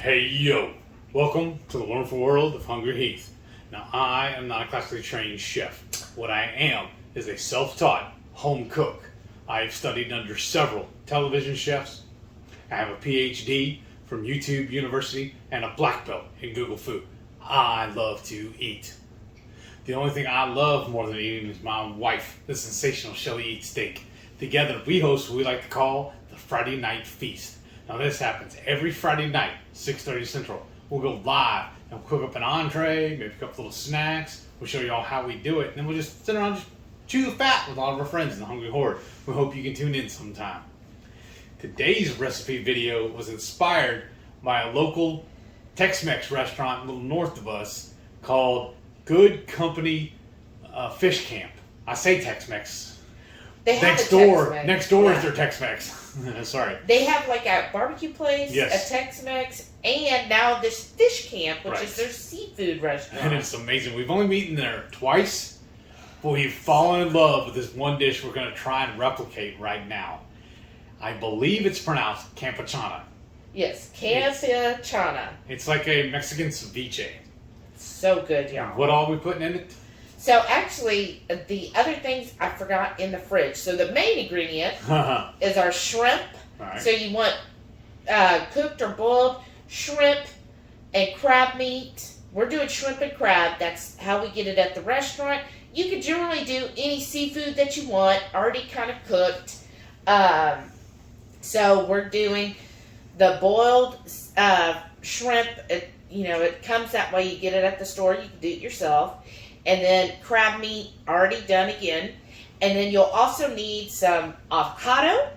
Hey yo, welcome to the wonderful world of Hungry Heath. Now I am not a classically trained chef. What I am is a self-taught home cook. I have studied under several television chefs. I have a PhD from YouTube University and a black belt in Google Food. I love to eat. The only thing I love more than eating is my wife, the sensational Shelly Eats Steak. Together we host what we like to call the Friday Night Feast. Now this happens every Friday night, 6:30 Central. We'll go live and we'll cook up an entree, maybe a couple little snacks. We'll show you all how we do it. And then we'll just sit around and just chew the fat with all of our friends in the Hungry Horde. We hope you can tune in sometime. Today's recipe video was inspired by a local Tex-Mex restaurant a little north of us called Good Company Fish Camp. I say Tex-Mex. Next door is their Tex-Mex. Sorry. They have like a barbecue place, yes, a Tex-Mex, and now this fish camp, which is their seafood restaurant. And it's amazing. We've only eaten there twice, but we've fallen in love with this one dish we're going to try and replicate right now. I believe it's pronounced campechana. Yes, campechana. It's like a Mexican ceviche. So good, y'all. What all are we putting in it? So actually, the other things I forgot in the fridge. So the main ingredient is our shrimp. Right. So you want cooked or boiled shrimp and crab meat. We're doing shrimp and crab. That's how we get it at the restaurant. You can generally do any seafood that you want, already kind of cooked. So we're doing the boiled shrimp. It comes that way. You get it at the store. You can do it yourself. And then crab meat, already done again. And then you'll also need some avocado.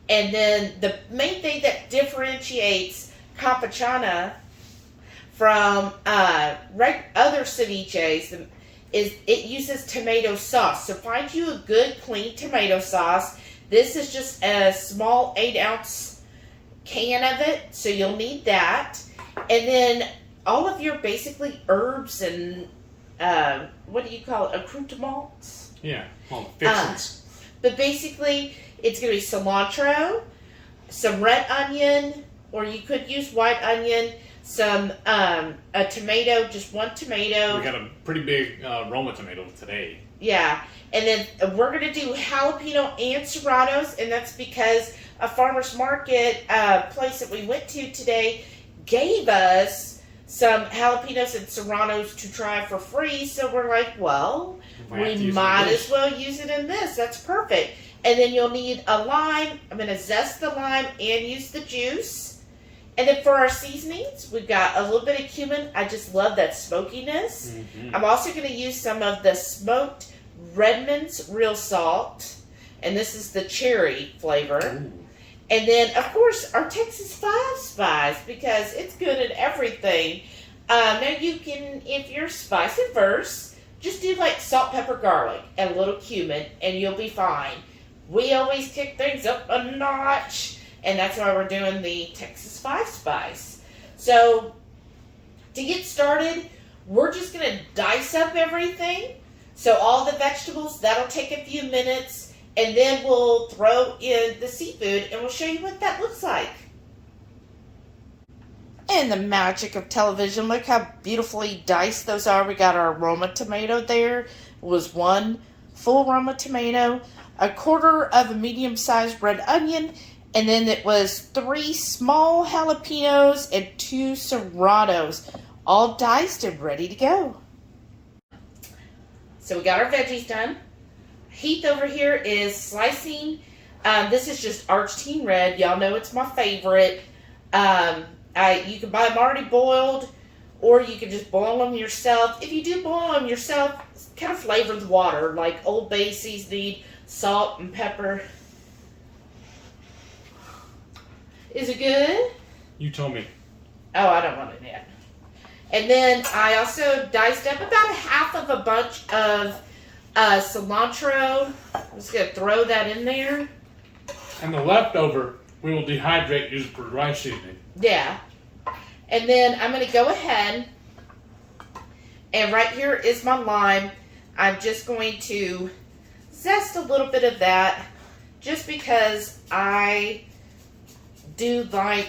And then the main thing that differentiates campechana from other ceviches is it uses tomato sauce. So find you a good, clean tomato sauce. This is just a small 8-ounce can of it, so you'll need that. And then all of your basically herbs and what do you call it? Accoutrements? Yeah, well, fixins. But basically, it's going to be cilantro, some red onion, or you could use white onion, some a tomato, just one tomato. We got a pretty big Roma Tomato today. Yeah, and then we're going to do jalapeno and serranos, and that's because a farmer's market place that we went to today gave us some jalapenos and serranos to try for free. So we're like, well, we might as well use it in this. That's perfect. And then you'll need a lime. I'm going to zest the lime and use the juice. And then for our seasonings, we've got a little bit of cumin. I just love that smokiness. Mm-hmm. I'm also going to use some of the smoked Redmond's real salt. And this is the cherry flavor. Ooh. And then, of course, our Texas 5 spice, because it's good at everything. Now, you can, if you're spice averse, just do like salt, pepper, garlic, and a little cumin, and you'll be fine. We always kick things up a notch, and that's why we're doing the Texas 5 spice. So, to get started, we're just going to dice up everything. So, all the vegetables, that'll take a few minutes. And then we'll throw in the seafood and we'll show you what that looks like. And the magic of television, look how beautifully diced those are. We got our Roma tomato there. It was one full Roma tomato, a quarter of a medium-sized red onion, and then it was 3 small jalapenos and 2 serranos, all diced and ready to go. So we got our veggies done. Heath over here is slicing. This is just argentine red. Y'all know it's my favorite. You can buy them already boiled, or you can just boil them yourself. If you do boil them yourself, kind of flavor the water, like Old Bay seasoning, salt, and pepper. Is it good? You told me. Oh, I don't want it yet. And then I also diced up about a half of a bunch of cilantro. I'm just going to throw that in there. And the leftover, we will dehydrate, use for dry seasoning. Yeah. And then I'm going to go ahead, and right here is my lime. I'm just going to zest a little bit of that, just because I do like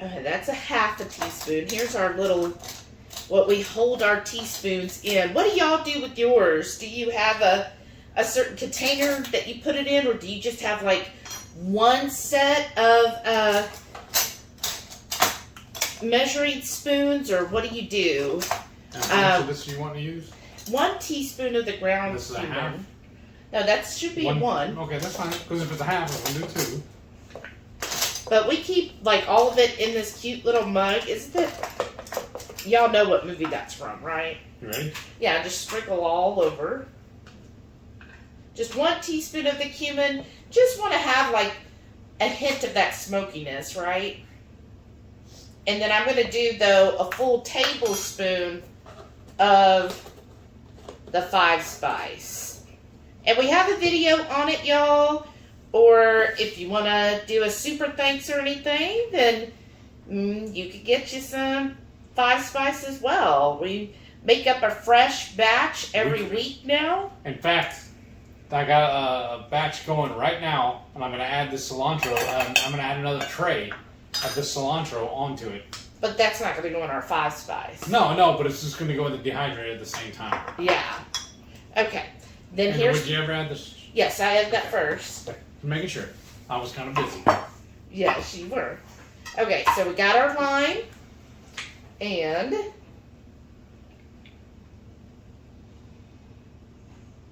Okay, that's a half a teaspoon. Here's our little, what we hold our teaspoons in. What do y'all do with yours? Do you have a certain container that you put it in, or do you just have like one set of measuring spoons, or what do you do? How much of this you want to use? 1 teaspoon of the ground This is a cumin. half? No, that should be one. Okay, that's fine. Because if it's a half, I can do 2. But we keep like all of it in this cute little mug. Isn't it? Y'all know what movie that's from, right? You ready? Yeah, just sprinkle all over. Just 1 teaspoon of the cumin. Just want to have like a hint of that smokiness, right? And then I'm going to do, though, a full tablespoon of the 5 spice. And we have a video on it, y'all. Or if you want to do a super thanks or anything, then you could get you some 5 spice as well. We make up a fresh batch every week now. In fact, I got a batch going right now, and I'm going to add the cilantro. I'm going to add another tray of the cilantro onto it. But that's not going to go in our 5 spice. No, but it's just going to go in the dehydrated at the same time. Yeah. Okay. Then And here's... would you ever add this? Yes, I have that first. Making sure. I was kind of busy. Yes, you were. Okay, so we got our lime. And...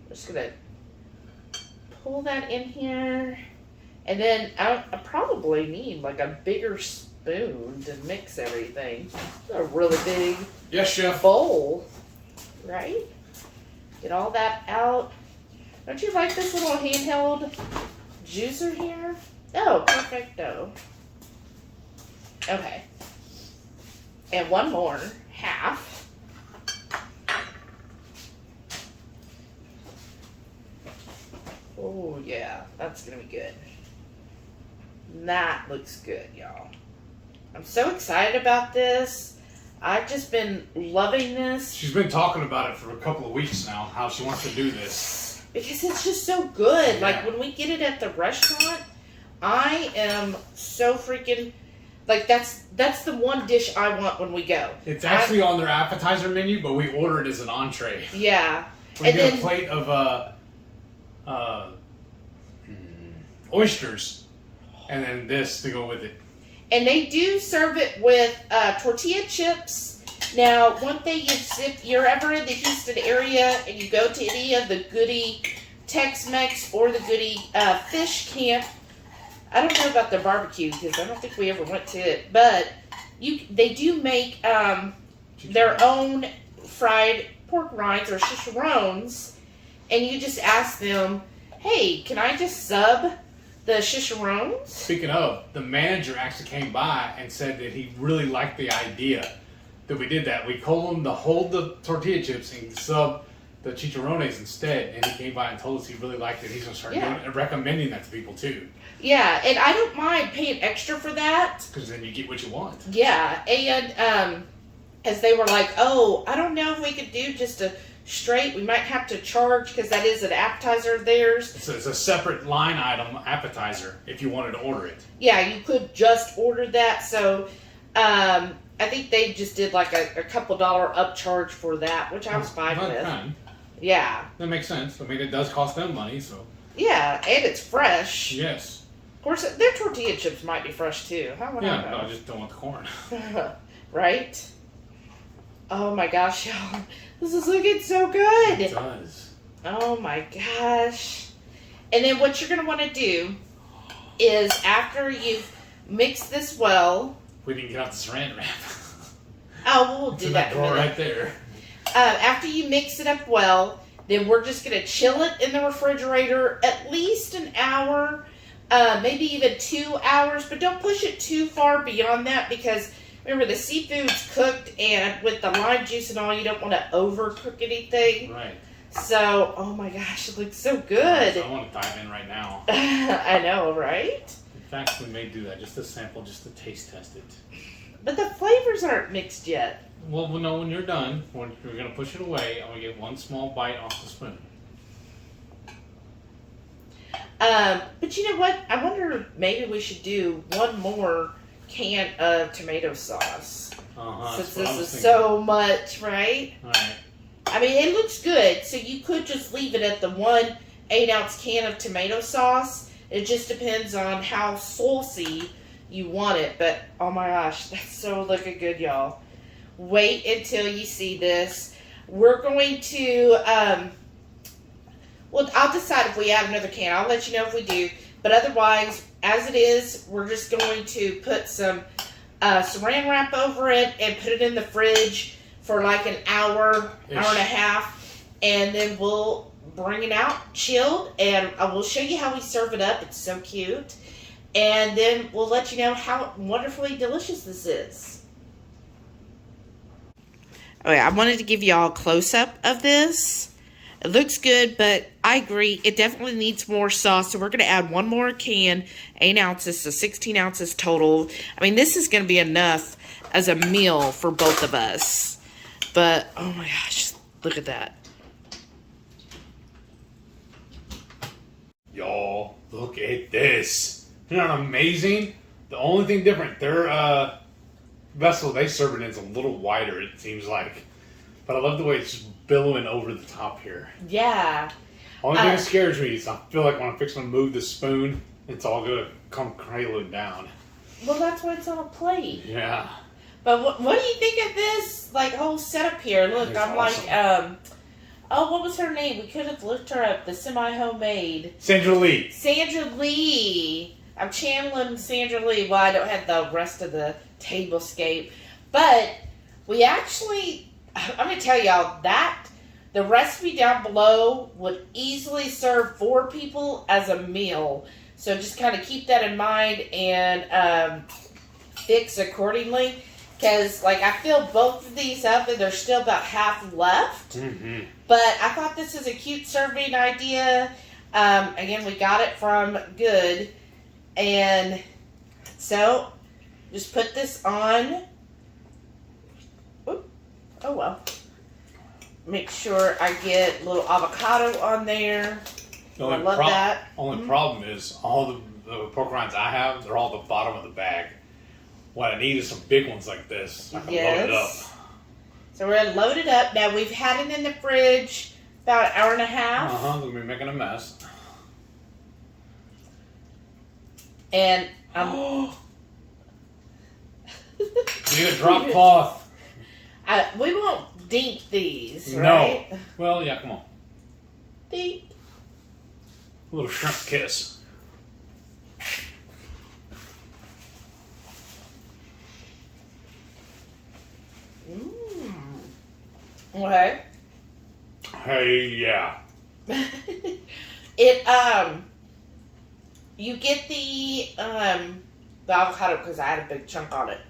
just going to pull that in here. And then I probably need like a bigger spoon to mix everything. A really big Yes, chef. bowl, right? Get all that out. Don't you like this little handheld juicer here? Oh, perfecto. Okay. And one more, half. Oh yeah, that's gonna be good. That looks good, y'all. I'm so excited about this. I've just been loving this. She's been talking about it for a couple of weeks now, how she wants to do this. Because it's just so good. Yeah. Like, when we get it at the restaurant, I am so freaking... like, that's the one dish I want when we go. It's actually on their appetizer menu, but we order it as an entree. Yeah. We get a plate of oysters, and then this to go with it. And they do serve it with tortilla chips. Now, one thing is, if you're ever in the Houston area and you go to any of the Goody Tex-Mex or the Goody Fish Camp, I don't know about their barbecue because I don't think we ever went to it, but they do make their own fried pork rinds or chicharrones, and you just ask them, hey, can I just sub the chicharrones? Speaking of, the manager actually came by and said that he really liked the idea that we did that. We told him to hold the tortilla chips and sub the chicharrones instead, and he came by and told us he really liked it. He's going to start doing it and recommending that to people too. Yeah, and I don't mind paying extra for that. Because then you get what you want. Yeah, and as they were like, oh, I don't know if we could do just a straight, we might have to charge because that is an appetizer of theirs. It's a separate line item appetizer if you wanted to order it. Yeah, you could just order that. So I think they just did like a couple dollar upcharge for that, which I was fine with. Fine. Yeah. That makes sense. I mean, it does cost them money, so. Yeah, and it's fresh. Yes. Of course, their tortilla chips might be fresh too. How would I know? No, I just don't want the corn. Right? Oh my gosh, y'all. This is looking so good. It does. Oh my gosh. And then what you're going to want to do is after you've mixed this well. We didn't get out the saran wrap. Oh, we'll do that in a minute. Right there. After you mix it up well, then we're just going to chill it in the refrigerator at least an hour, maybe even 2 hours, but don't push it too far beyond that because remember the seafood's cooked and with the lime juice and all, you don't want to overcook anything. Right. So, oh my gosh, it looks so good. I want to dive in right now. I know, right? In fact, we may do that, just a sample, just to taste test it. But the flavors aren't mixed yet. Well, we'll know when you're done. We're going to push it away. I'm going to get one small bite off the spoon. But you know what? I wonder if maybe we should do one more can of tomato sauce. Since That's this is so much, right? Alright. I mean, it looks good, so you could just leave it at the 1 8-ounce can of tomato sauce. It just depends on how saucy you want it. But, oh my gosh, that's so looking good, y'all. Wait until you see this. We're going to, well, I'll decide if we add another can. I'll let you know if we do. But otherwise, as it is, we're just going to put some saran wrap over it and put it in the fridge for like an hour, Ish. hour and a half. And then we'll bring it out chilled, and I will show you how we serve it up. It's so cute. And then we'll let you know how wonderfully delicious this is. Okay, I wanted to give y'all a close-up of this. It looks good, but I agree, it definitely needs more sauce. So we're going to add one more can, 8 ounces, so 16 ounces total. I mean, this is going to be enough as a meal for both of us. But, oh my gosh, look at that. Y'all, look at this. Isn't that amazing? The only thing different, their vessel they serve it in is a little wider, it seems like. But I love the way it's just billowing over the top here. Yeah. Only thing that scares me is I feel like when I'm fixing to move the spoon, it's all going to come cradling down. Well, that's why it's on a plate. Yeah. But what do you think of this, like, whole setup here? Look, It's I'm awesome. like, oh, what was her name? We could have looked her up. The semi-homemade. Sandra Lee. Sandra Lee. I'm channeling Sandra Lee. Well, I don't have the rest of the tablescape. But we actually, I'm going to tell y'all that the recipe down below would easily serve 4 people as a meal. So just kind of keep that in mind and fix accordingly. Because, like, I filled both of these up and there's still about half left. Mm-hmm. But I thought this is a cute serving idea. Again, we got it from Good. And so, just put this on. Oop. Oh, well. Make sure I get a little avocado on there. The I love that. Only problem is all the pork rinds I have, they're all the bottom of the bag. What I need is some big ones like this. So I can load it up. So we're going to load it up. Now, we've had it in the fridge about an hour and a half. They'll be making a mess. And You need a drop cloth. we won't dink these, No. right? Well, yeah, come on. Dink. A little shrimp kiss. Okay. Hey, yeah. You get the avocado because I had a big chunk on it,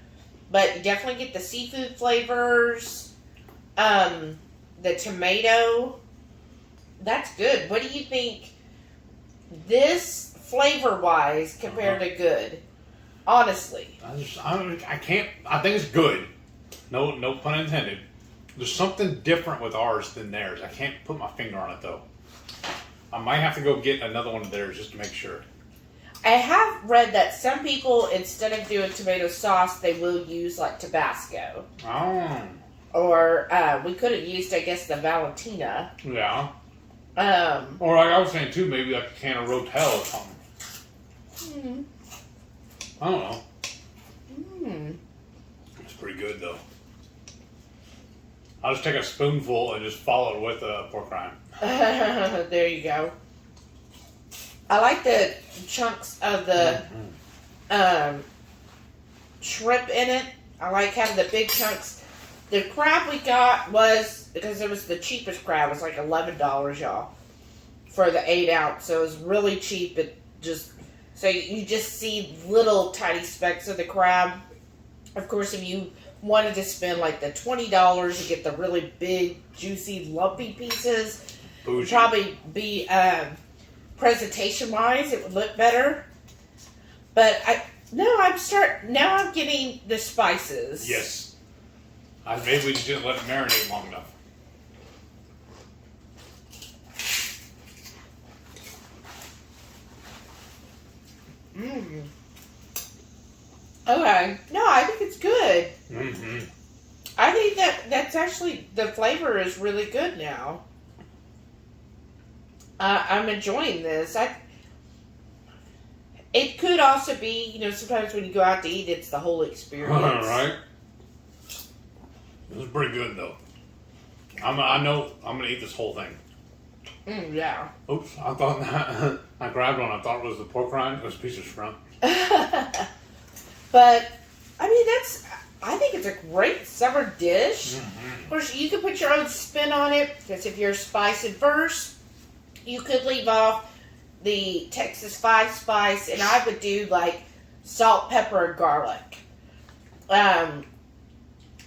but you definitely get the seafood flavors, the tomato. That's good. What do you think this flavor wise compared to Good? Honestly. I can't, I think it's good. No pun intended. There's something different with ours than theirs. I can't put my finger on it though. I might have to go get another one of theirs just to make sure. I have read that some people, instead of doing tomato sauce, they will use like Tabasco. Oh. Or we could have used, I guess, the Valentina. Yeah. Or like I was saying too, maybe like a can of Rotel or something. I don't know. It's pretty good though. I'll just take a spoonful and just follow it with a pork rind. There you go. I like the chunks of the shrimp in it. I like having the big chunks. The crab we got was, because it was the cheapest crab, it was like $11, y'all, for the 8 ounce. So it was really cheap. It just, so you just see little tiny specks of the crab. Of course, if you wanted to spend like the $20 to get the really big, juicy, lumpy pieces, Bougie. probably be presentation wise, it would look better. But now I'm getting the spices. Yes. Maybe we just didn't let it marinate long enough. Okay. No, I think it's good. Mm-hmm. I think that's actually, the flavor is really good now. I'm enjoying this. It could also be, sometimes when you go out to eat, it's the whole experience. Right? This is pretty good, though. I know I'm going to eat this whole thing. Yeah. Oops, I thought that. I grabbed one. I thought it was the pork rind. It was a piece of shrimp. But, I mean, I think it's a great summer dish. Mm-hmm. Of course, you can put your own spin on it, because if you're spice adverse, you could leave off the Texas 5 spice, and I would do like salt, pepper, and garlic. And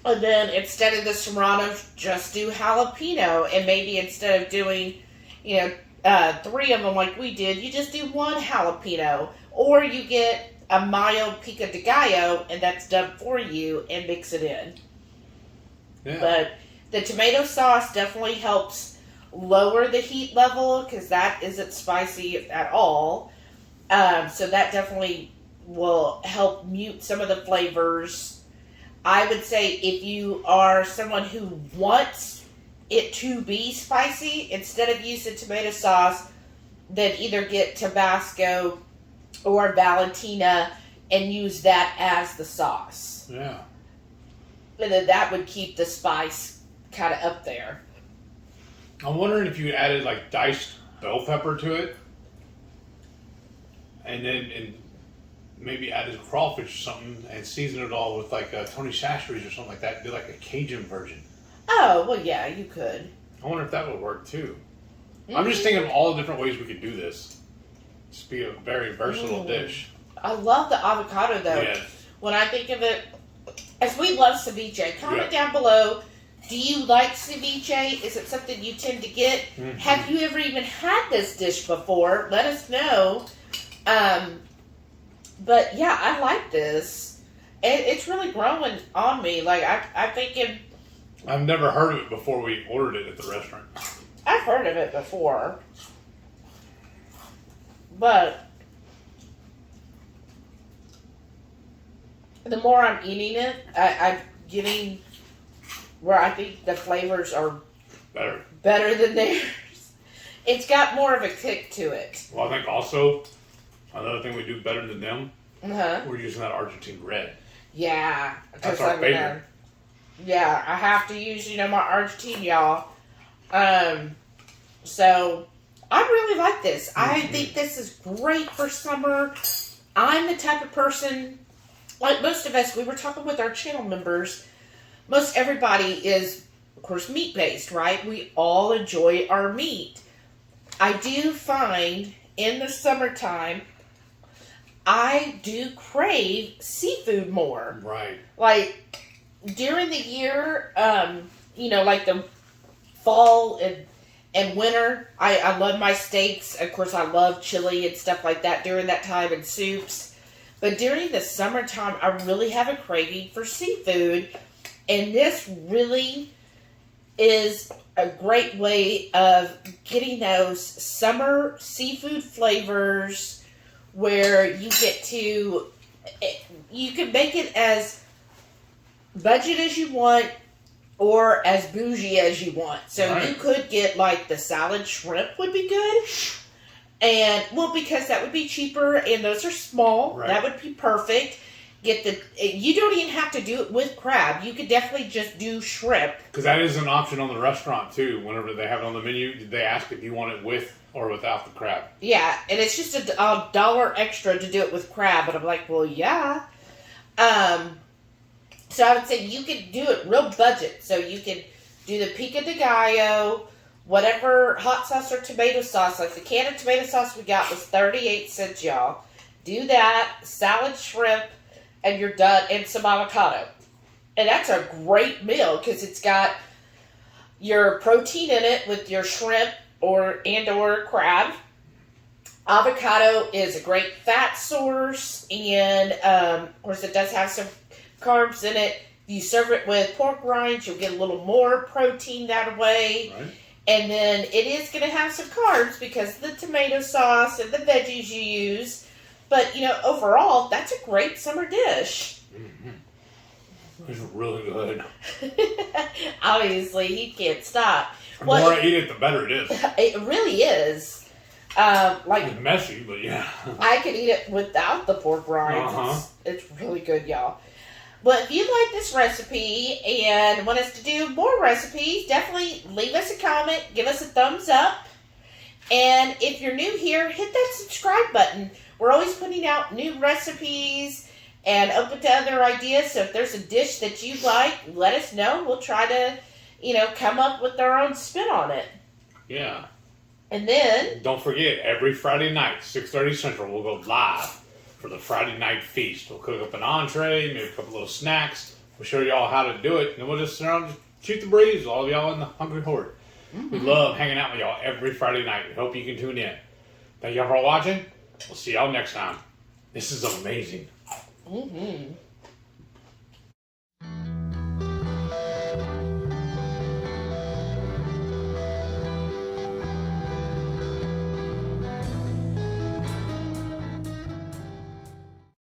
then instead of the Serranos, just do jalapeno, and maybe instead of doing, 3 of them like we did, you just do 1 jalapeno, or you get a mild pico de gallo, and that's done for you, and mix it in. Yeah. But the tomato sauce definitely helps lower the heat level, because that isn't spicy at all. So that definitely will help mute some of the flavors. I would say if you are someone who wants it to be spicy, instead of using tomato sauce, then either get Tabasco or Valentina and use that as the sauce. Yeah. And then that would keep the spice kind of up there. I'm wondering if you added like diced bell pepper to it, and maybe added crawfish or something, and season it all with like Tony Chachere's or something like that. Do like a Cajun version. Oh, well, yeah, you could. I wonder if that would work too. I'm just thinking of all the different ways we could do this. Just be a very versatile dish. I love the avocado, though. Yes. When I think of it, as we love ceviche, comment down below. Do you like ceviche? Is it something you tend to get? Mm-hmm. Have you ever even had this dish before? Let us know. But yeah, I like this. It's really growing on me. Like, I'm thinking... I've never heard of it before we ordered it at the restaurant. I've heard of it before. But the more I'm eating it, I'm getting where I think the flavors are better than theirs. It's got more of a kick to it. Well, I think also another thing we do better than them, Uh-huh. we're using that Argentine red. Yeah. That's our favorite. Yeah, I have to use, my Argentine, y'all. So I really like this. I think this is great for summer. I'm the type of person, like most of us, we were talking with our channel members, most everybody is, of course, meat-based, right? We all enjoy our meat. I do find in the summertime, I do crave seafood more. Right. Like, during the year, like the fall and winter, I love my steaks. Of course, I love chili and stuff like that during that time, and soups. But during the summertime, I really have a craving for seafood. And this really is a great way of getting those summer seafood flavors where you get to, you can make it as budget as you want or as bougie as you want. So right. You could get like the salad shrimp would be good. And, well, because that would be cheaper and those are small. Right. That would be perfect. You don't even have to do it with crab. You could definitely just do shrimp. Because that is an option on the restaurant too. Whenever they have it on the menu, they ask if you want it with or without the crab. Yeah, and it's just a $1 extra to do it with crab. And I'm like, well, yeah. So I would say you could do it real budget. So you could do the pico de gallo, whatever hot sauce or tomato sauce. Like the can of tomato sauce we got was 38 cents, y'all. Do that, salad shrimp, and you're done, and some avocado. And that's a great meal because it's got your protein in it with your shrimp or crab. Avocado is a great fat source, and of course it does have some carbs in it. If you serve it with pork rinds, you'll get a little more protein that way. Right. And then it is going to have some carbs because of the tomato sauce and the veggies you use. But, overall, that's a great summer dish. It's really good. Obviously, he can't stop. The more I eat it, the better it is. It really is. It's messy, but yeah. I could eat it without the pork rinds. It's really good, y'all. But if you like this recipe and want us to do more recipes, definitely leave us a comment, give us a thumbs up. And if you're new here, hit that subscribe button. We're always putting out new recipes and open to other ideas. So if there's a dish that you like, let us know. We'll try to, come up with our own spin on it. Yeah. And then... Don't forget, every Friday night, 6:30 Central, we'll go live for the Friday night feast. We'll cook up an entree, maybe a couple little snacks. We'll show y'all how to do it. And then we'll just sit around and shoot the breeze, all of y'all in the Hungry Horde. We love hanging out with y'all every Friday night. We hope you can tune in. Thank y'all for watching. We'll see y'all next time. This is amazing.